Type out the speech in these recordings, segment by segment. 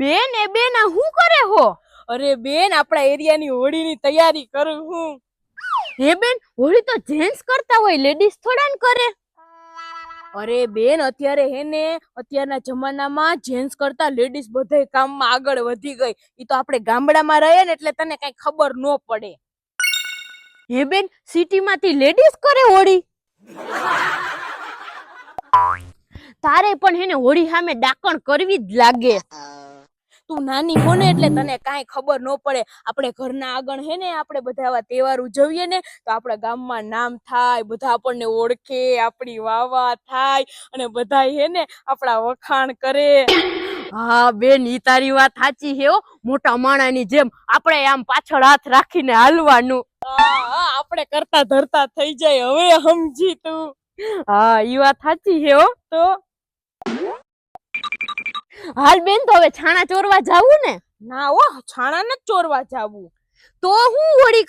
બેન એ બેન આ શું કરે હો? અરે બેન આપણા એરિયાની હોળીની તૈયારી કરું હું. હે બેન હોળી તો જેન્ટ્સ કરતા હોય, લેડીઝ થોડા ને કરે. અરે બેન અત્યારના જમાનામાં જેન્ટ્સ કરતા લેડીઝ બધાય કામમાં આગળ વધી ગઈ. ઈ તો આપણે ગામડામાં રહીએ ને એટલે તને કઈ ખબર ન પડે. હે બેન સિટીમાંથી લેડીઝ કરે હોળી? તારે પણ હેને હોળી સામે ડાકણ કરવી જ લાગે. તું નાની હો ને એટલે તને કાંઈ ખબર ન પડે. આપણે ઘરના આગળ આપણે બધા આવા તહેવાર ઉજવીએ ને તો આપણા ગામમાં નામ થાય, બધા આપણને ઓળખે, આપણી વાવા થાય અને બધા આપણા વખાણ કરે. હા બેન ઈ તારી વાત સાચી છે હો. મોટા માણાની જેમ આપણે આમ પાછળ હાથ રાખીને હાલવાનું. આપણે કરતા ધરતા થઈ જાય. હવે સમજી તું? હા ઈ વાત સાચી છે હો. તો હાલ બેન તો હવે છાણા ચોરવા જાવું ને? ના હો, છાણા ન ચોરવા જાવું. તો હું હોળી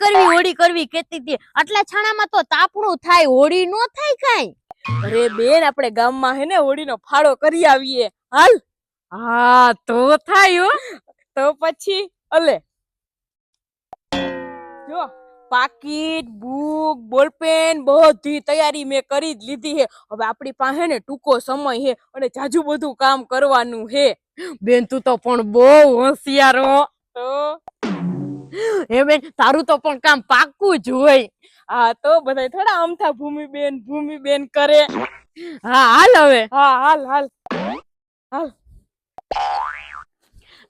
કરવી કેતી હતી. આટલા છાણામાં તો તાપણું થાય, હોળી નો થાય કાઈ. અરે બેન આપણે ગામમાં હોળીનો ફાળો કરી આવીએ. હાલ. હા તો થાય હો. તો પછી અલે જો પાકીટ, બુક, બોલપેન બધી તૈયારી મેં કરી જ લીધી છે. હવે આપણી પાસે ટૂંકો સમય છે અને જાજુ બધું કામ કરવાનું છે. બેન તું તો પણ બહુ હોશિયાર હો. તો હે બેન તારું તો પણ કામ પાકું જ હોય. હા તો બધા થોડા અમથા ભૂમિબેન કરે. હા હાલ હવે. હા હાલ.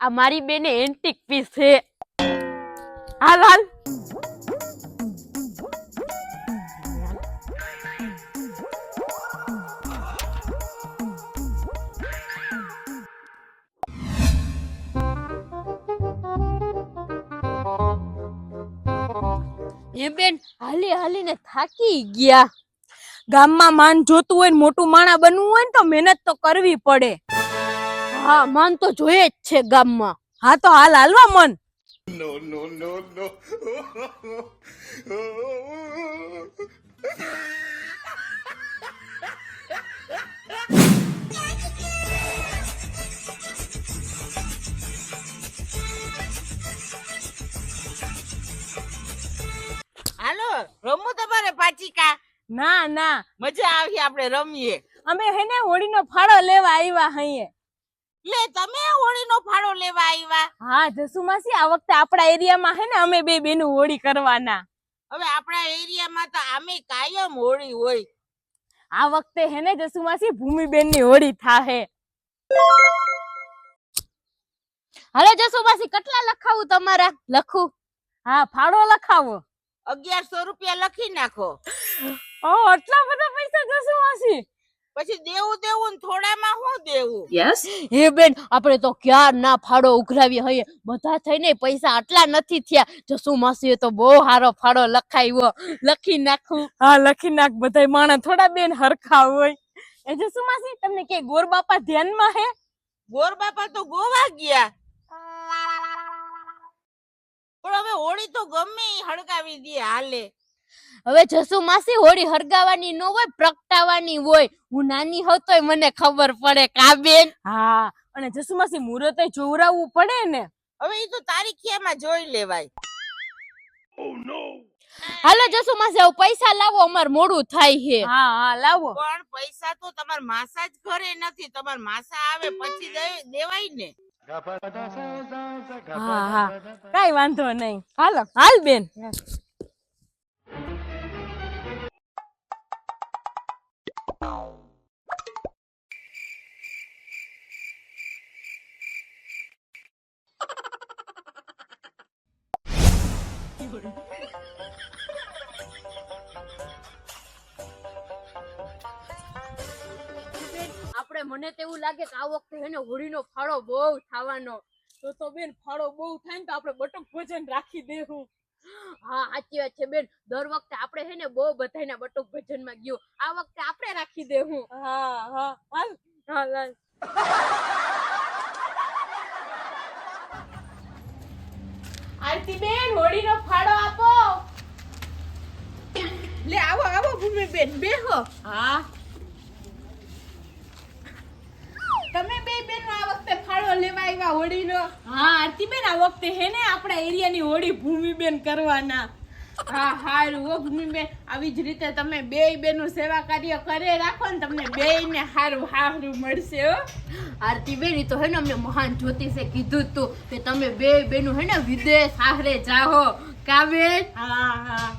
આ મારી બેને એન્ટિક પીસ છે. હાલ. એ બેન હાલીને થાકી ગયા. ગામમાં માન જોતું હોય ને મોટું માણા બનવું હોય ને તો મહેનત તો કરવી પડે. હા માન તો જોઈએ જ છે ગામમાં. હા તો હાલવા મન. No. હાલો રમવું તમારે પાચિકા? ના મજા આવી, આપણે રમીએ. અમે હોળીનો ફાળો લેવા આવ્યા હઈએ. લે તમે હોળીનો ફાળો લેવા આવ્યા? હા જસુમાસી આ વખતે આપણા એરિયામાં અમે બે બેનું હોળી કરવાના. હવે આપણા એરિયામાં તો આમે કાયમ હોળી હોય. આ વખતે જસુમાસી ભૂમિબેનની હોળી થાહે. હાલો જસુમાસી કેટલા લખાવું તમારા? લખું? હા ફાળો લખાવો. 1100 રૂપિયા લખી નાખો. આટલા બધા પૈસા જસુમાસી? પછી દેવું ને થોડામાં શું દેવું? યસ. હે બેન આપણે તો ક્યાર ના ફાળો ઉઘરાવી હઈએ. બધા થઈને પૈસા આટલા નથી થયા. જસુમાસીએ તો બહુ સારો ફાળો લખાવ્યો. લખી નાખું? હા લખી નાખ. બધાય માણસ થોડા બેન હરખા હોય. એ જસુમાસી તમને કે ગોર બાપા ધ્યાનમાં હે? ગોર બાપા તો ગોવા ગયા. પણ હવે હોળી તો ગમે હળગાવી દે હાલે. હવે જસુમાસી હોળી હરગાવાની ન હોય, પ્રગટાવાની હોય. હું નાની હોતોય મને ખબર પડે કા બેન? હા અને જસુમાસી મુહૂર્તે જોવરાવવું પડે ને. હવે એ તો તારીખિયામાં જોઈ લેવાય. હાલો જસુમાસી હવે પૈસા લાવો, અમાર મોડું થાય છે. હા લાવો. પણ પૈસા તો તમાર માસા જ ઘરે નથી. તમાર માસા આવે પછી દેવાય ને. હા કઈ વાંધો નહીં. હાલ બેન. આપણે મને તો એવું લાગે કે આ વખતે હોળીનો ફાળો બહુ થવાનો. તો બેન ફાળો બહુ થાય ને તો આપણે બટુક ભોજન રાખી દેવું. હા સાચી વાત છે બેન. દર વખતે આપણે બહુ બધાના બટુક ભજન માં ગયો. આ વખતે આપણે રાખી દેવું. હા હાલ. આરતી બેન હોળીનો ફાળો આપો. લે આવો ભૂમિબેન બેહો. હા તમે બે બેન આ વખતે ફાળો લેવા આવ્યા હોળીનો? હા આરતીબેન, આ વખતે હે ને આપણા એરિયાની હોળી ભૂમિબેન કરવાના. હા હારું હો ભૂમિબેન, આવી જ રીતે તમે બેય બેનું સેવા કાર્ય કરે રાખો ને તમને બેયને હારું હારું મળશે હો. આરતીબેન, ઈ તો હે ને અમને મહાન જ્યોતિષે કીધું તું કે તમે બે બેનું હે ને વિદેશ હારે જાહો. કા બેન? હા હા.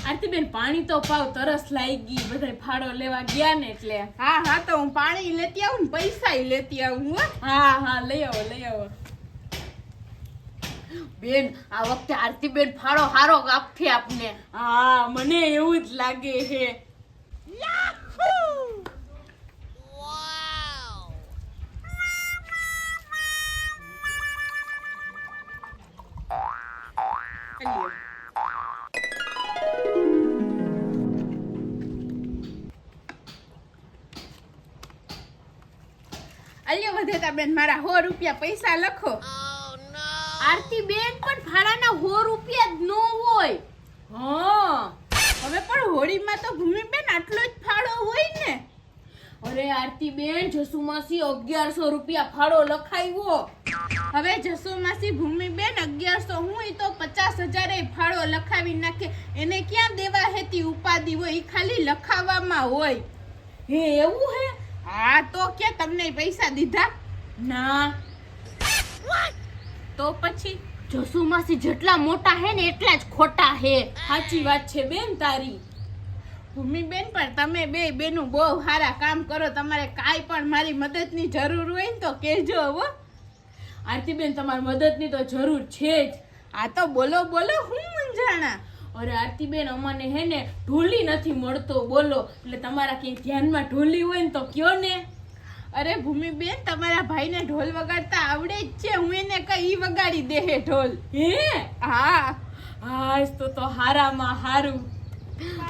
આરતીબેન, પાણી તો પાવ, તરસ લાગી, બધાય ફાળો લેવા ગયા ને એટલે. હા હા, તો હું પાણી લેતી આવું ને પૈસા લેતી આવું હો. હા હા, લઈ આવો લઈ આવો. બેન, આ વખતે આરતીબેન ફાળો હારો આપશે આપને. હા, મને એવું જ લાગે છે. અલ્યો વધેતા બેન, મારા 100 રૂપિયા પૈસા લખો. આરતીબેન, પણ ફાળાના 100 રૂપિયા જ ન હોય. હા, હવે પણ હોળીમાં તો ભૂમિબેન આટલો જ ફાળો હોય ને. અરે આરતીબેન, જસુમાસી 1100 રૂપિયા ફાળો લખાવ્યો. હવે જસોમાસી ભૂમિબેન 1100 હું ઈ તો 50,000 ફાળો લખાવી નાખે. એને ક્યાં દેવા હેતી ઉપાધિ હોય, ઈ ખાલી લખાવામાં હોય. હે, એવું હે? હા, તો કે તમને પૈસા દીધા? ના. તો પછી જસુમાસી જેટલા મોટા હે ને એટલા જ ખોટા હે. સાચી વાત છે બેન તારી. ભૂમિબેન, પણ તમે બે બેનું બહુ સારા કામ કરો. તમારે કાંઈ પણ મારી મદદની જરૂર હોય ને તો કહેજો હો. આરતીબેન, તમારી મદદની તો જરૂર છે જ. આ તો બોલો બોલો, હું મૂંઝાણા. અરે આરતીબેન, અમને હે ને ઢોલી નથી મળતો બોલો, એટલે તમારા ક્યાંય ધ્યાનમાં ઢોલી હોય ને તો કયો ને. અરે ભૂમિબેન, તમારા ભાઈને ઢોલ વગાડતા આવડે જ છે. હું એને કઈ વગાડી દે ઢોલ. હે? હા હાસ, તો હારામાં હારું.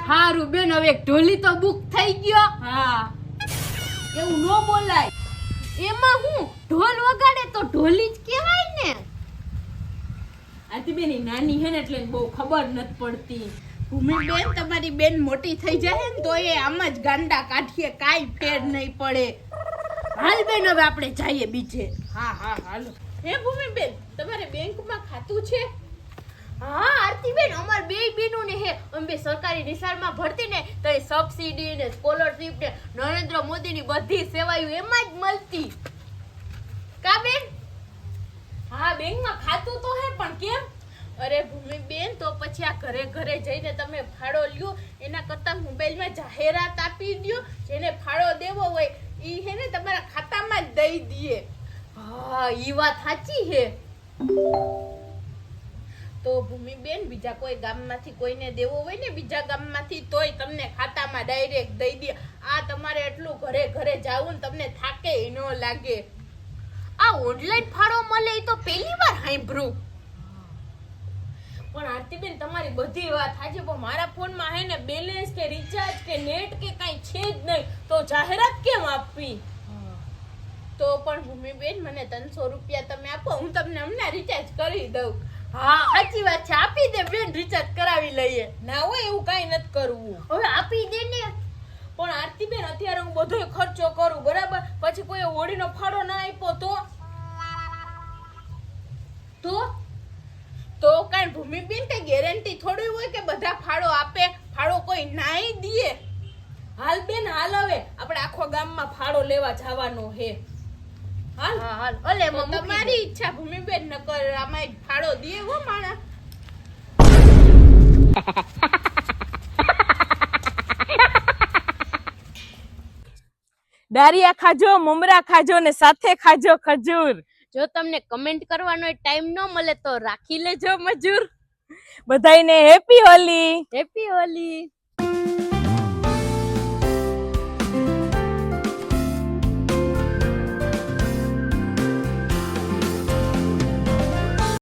હારું બેન, હવે એક ઢોલી તો બુક થઈ ગયો. હા, એવું ન બોલાય. એમાં હું ઢોલ વગાડે તો ઢોલી જ કહેવાય ને. આરતીબેન નાની હે ને એટલે બહુ ખબર નથી પડતી. ભૂમિબેન, તમારી બેન મોટી થઈ જાય ને તો એ આમ જ ગાંડા કાઢીએ, કાંઈ ફેર નહીં પડે. હાલ બેન, હવે આપણે જઈએ બીજે. હા હા હાલો. હે ભૂમિબેન, તમારે બેંકમાં ખાતું છે? હા આરતીબેન, અમાર બે બેનું ને હે. અમે બે સરકારી નિશાળમાં ભરતી ને તો એ સબસિડી ને સ્કોલરશિપ ને નરેન્દ્ર મોદી ની બધી સેવાઓ એમાં જ મળતી. કા બેન? હા, બેંકમાં ખાતું તો હે, પણ કેમ? અરે ભૂમિબેન, તો પછી આ ઘરે ઘરે જઈને તમે ફાળો લ્યો એના કરતા મોબાઈલમાં જાહેરાત આપી દ્યો. જેને ફાળો દેવો હોય ઈ હે ને તમારા ખાતામાં જ દઈ દઈએ. હા, ઈ વાત સાચી હે. તો ભૂમિબેન, બીજા કોઈ ગામમાંથી કોઈને દેવો હોય ને બીજા ગામમાંથી, તોય તમને ખાતામાં ડાયરેક્ટ દઈ દે. આ તમારે એટલું ઘરે ઘરે જાવું ને તમને થાકે ન લાગે. આ ઓનલાઈન ફાળો મળે ઈ તો પહેલી વાર સાંભળ્યું. પણ આરતીબેન, તમારી બધી વાત સાચી, પણ મારા ફોનમાં હે ને બેલેન્સ કે રિચાર્જ કે નેટ કે કાંઈ છે જ નહીં, તો જાહેરાત કેમ આપવી? તો પણ ભૂમિબેન, મને 300 રૂપિયા તમે આપો, હું તમને હમણાં રિચાર્જ કરી દઉં. હા સાચી વાત છે, આપી દે બેન, રિચાર્જ કરાવી લઈએ. ના હોય, એવું કાંઈ નથી કરવું. હવે આપી દે ને. પણ આરતીબેન, અત્યારે હું બધોય ખર્ચો કરું બરાબર, પછી કોઈ હોળીનો ફાળો ના આપ્યો તો કાંઈ ભૂમિબેન કઈ ગેરંટી થોડી હોય કે બધા ફાળો આપે? ફાળો કોઈ નાઈ દે. હાલ બેન હાલ, હવે આપણે આખો ગામમાં ફાળો લેવા જવાનો હે. હાલ હા હાલ. ઓલે તો તમારી ઈચ્છા ભૂમિબેન, નકર આમાં ફાળો દે હો માણા. દારિયા ખાજો, મમરા ખાજો ને સાથે ખાજો ખજૂર. જો તમને કમેન્ટ કરવાનો ટાઈમ ન મળે તો રાખી લેજો મજૂર. બધાયને હેપી હોલી. હેપી હોલી.